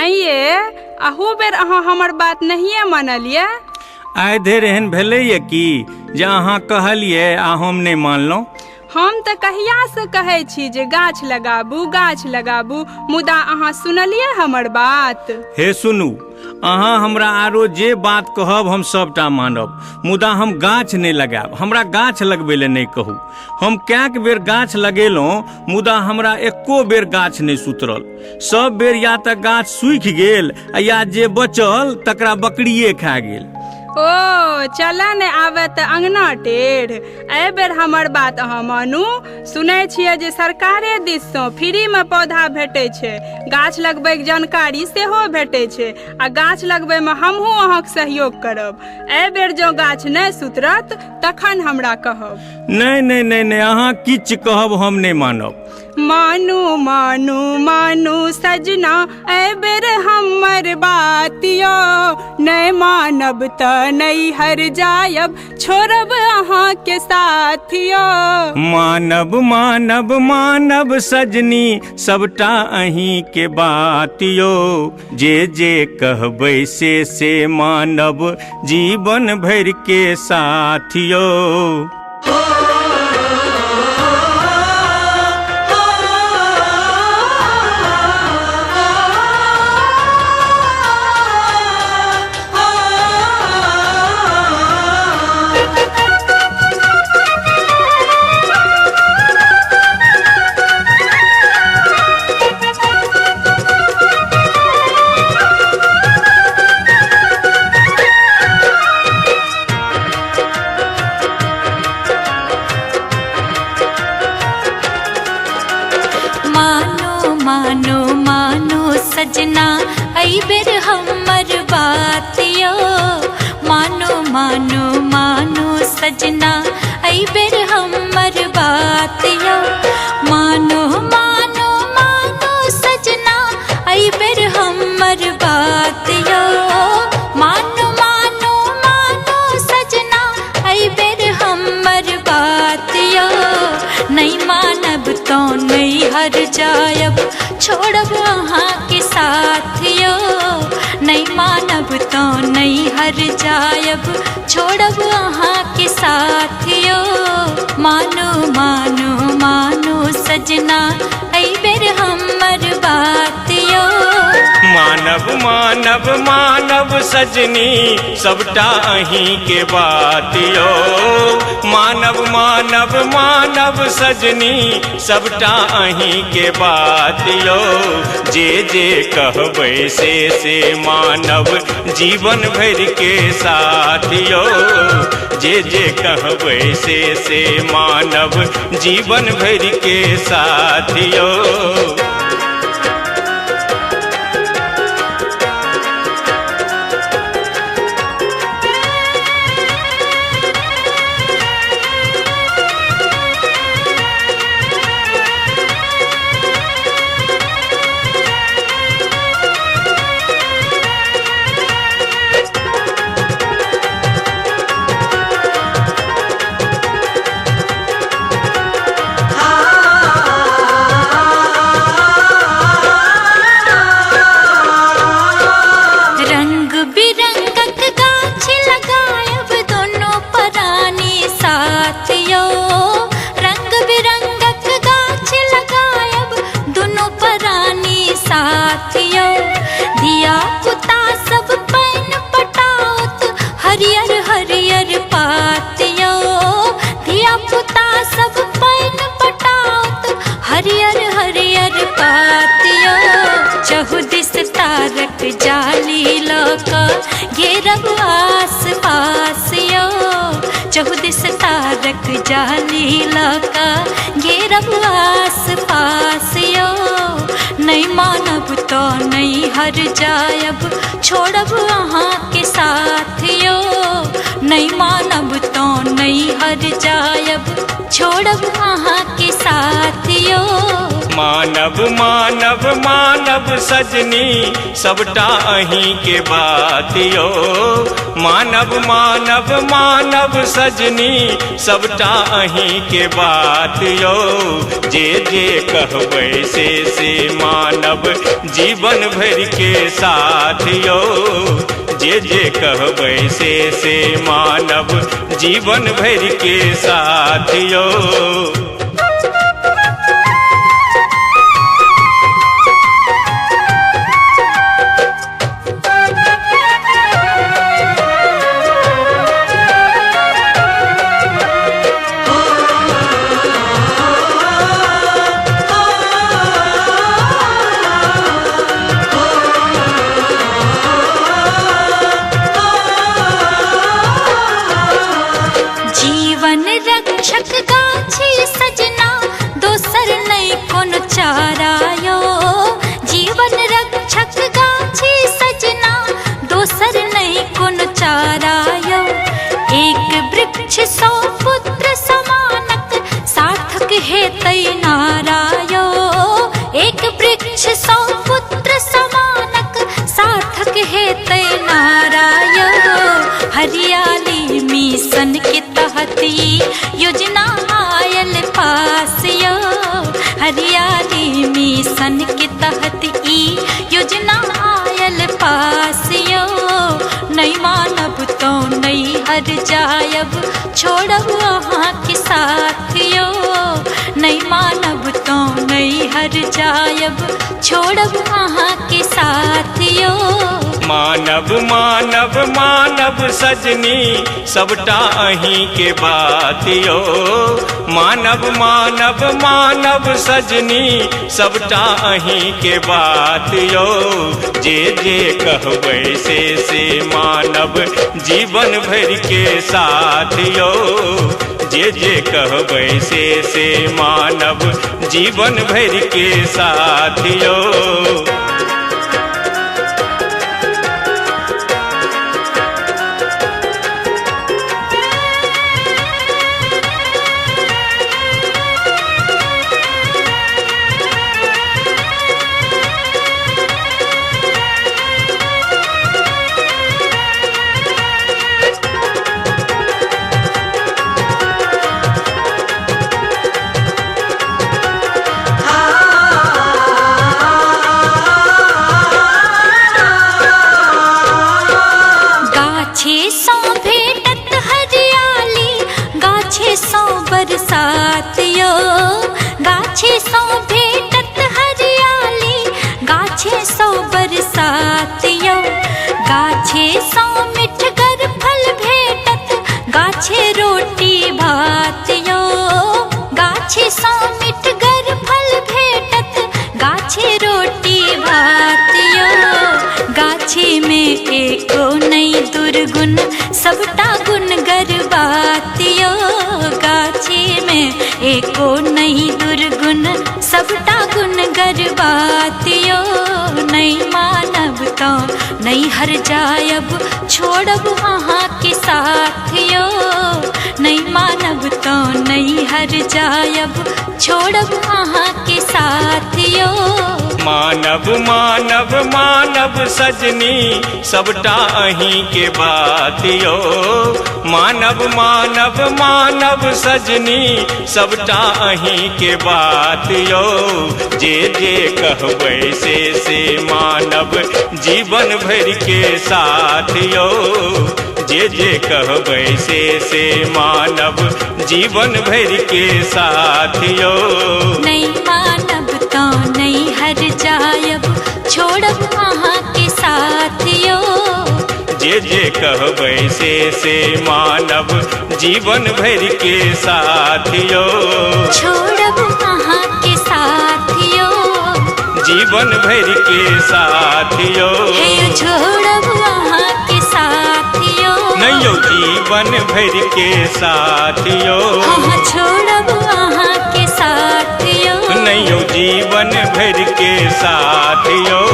नहीं ये अहू बेर अहाँ हमर बात नहीं मानलिए। आइ धरि एहन भेलैए कि जे अहाँ कहलिए आ हम नहीं मानलहुँ। हम तो कहिया से कहै छी जे गाछ लगाबू मुदा अहाँ सुनलिए हमर बात। हे सुनू, अहाँ हमरा आरो जे बात कहब हम सबटा मानब, मुदा हम गाछ नहीं लगाब। हमरा गाछ लगबै ले नहीं कहू। हम कैक बेर गाछ लगेलहुँ मुदा हमरा एको बेर गाछ नहीं सुतरल। सब बेर या तऽ गाछ सूखि गेल या जे बचल तकरा बकरिए खा गेल। ओ चला ने आवे त अंगना टेढ़। एहि बेर हमर बात अहाँ मानू। सुनै छियै जे सरकारे दिस सँ फ्री में पौधा भेटै छै, गाछ लगबै के जानकारी सेहो भेटै छै आ गाछ लगबै में हमहूँ अहाँके सहयोग करब। एहि बेर जँ गाछ नहि सुतरत तखन हमरा कहब। नहीं नहीं नहीं नहीं, अहाँ किछ कहब हम नहीं मानब। मानू मानू मानू सजना एहि बेर हमर बात यो, नहीं मानब त नहीं हर जायब, छोड़ब अहाँ के साथ यो। मानब मानब मानब सजनी सबटा अहीं के बात यो, जे कहबै से मानब जीवन भर के साथ यो। मानो मानो सजना आई बेर हमर बात यो। मानो मानो मानो सजना आई बेर हमर बात यो। मानो मानो मानो सजना आई बेर हमर बात यो। मानो मानो मानो सजना आई बेर हमर बात यो। नहीं मानब तो नहीं हर जायब, छोड़ब अहाँ के साथ यो। नहीं मानब तो नहीं हर जायब, छोड़ब अहाँ के साथ यो। मानो मानो मानो सजना आई बेर हमर बात यो। मानब मानब मानब सजनी सबटा अहीं के बात यो। मानब मानब मानब सजनी सबटा अहीं के बात यो। जे कहबै से मानब जीवन भर के साथ यो। जे कहबै से मानब जीवन भर के साथ यो। चहुदिस तारक जाली लका घेरब आस पास यो। चहुदिस तारक जाली लका घेरब आस पास यो। नहीं मानब तो नहीं हर जायब, छोड़ब अहाँ के साथ यो। नहीं मानब तो नहीं हर जायब, छोड़ब अहाँ के साथ यो। मानव मानव मानव सजनी सबटा अहीं के बात यो। मानव मानव मानव सजनी सबटा अहीं के बात यो। जे जे कहबै से मानव जीवन भर के साथ यो। जे जे कहबै से मानव जीवन भर के साथ यो। रक्षक गाछी सजना दोसर नहीं कोनो चारा यो। जीवन रक्षक गाछी सजना दोसर नहीं कोनो चारा यो। एक वृक्ष 100 पुत्र समानक सार्थक हेतै नारा यो। एक वृक्ष 100 पुत्र समानक सार्थक हेतै नारा यो। हरियाली मिशन के तहत योजना आयल पास यो। हरियाली मिशन के तहत योजना आयल पास यो। नहीं मानब तो नहीं हर जायब छोड़ब अहाँ के साथ यो। नहीं मानब तो नहीं हर जायब छोड़ब अहाँ के साथ यो। मानव मानव मानव सजनी सबटा अहीं के बात यो। मानव मानव मानव सजनी सबटा अहीं के बात यो। जे जे कहबै से मानव जीवन भर के साथ यो। जे जे कहबै से मानव जीवन भर के साथ यो। बरसात यो। गाछे 100 भेटत हरियाली गाछे 100 बरसात यो। गाछे 100 मिठगर फल भेटत गाछे रोटी भात यो। गाछे 100 मिठगर फल भेटत गाछे रोटी भात यो। गाछे में एको नहीं दुर्गुण सबटा गुणगर बात यो। गाछे में एको नहीं दुर्गुण सबटा गुणगर बात यो। नहीं मानब तो नहीं हर जायब छोड़ब अहाँ के साथ यो। नहीं मानब तो नहीं हर जायब छोड़ब अहाँ के साथ यो। मानव मानव मानव सजनी सबटा अहीं के बात यो। मानव मानव मानव सजनी सबटा अहीं के बात यो। जे जे कहबै से मानव जीवन भर के साथ यो। जे जे कहबै से मानव जीवन भर के साथ यो। नहीं मानब तो नहीं हर जायब छोड़ब अहाँ के साथ यो। जे जे कहबै से मानव जीवन भर के साथ यो। छोड़ब अहाँ के साथ यो। जीवन भर के साथ यो। हे छोड़ब अहाँ के साथ यो। नहीं यो जीवन भर के साथ यो। हाँ छोड़ब अहाँ के साथ यो। नहीं यो जीवन भर के साथ यो।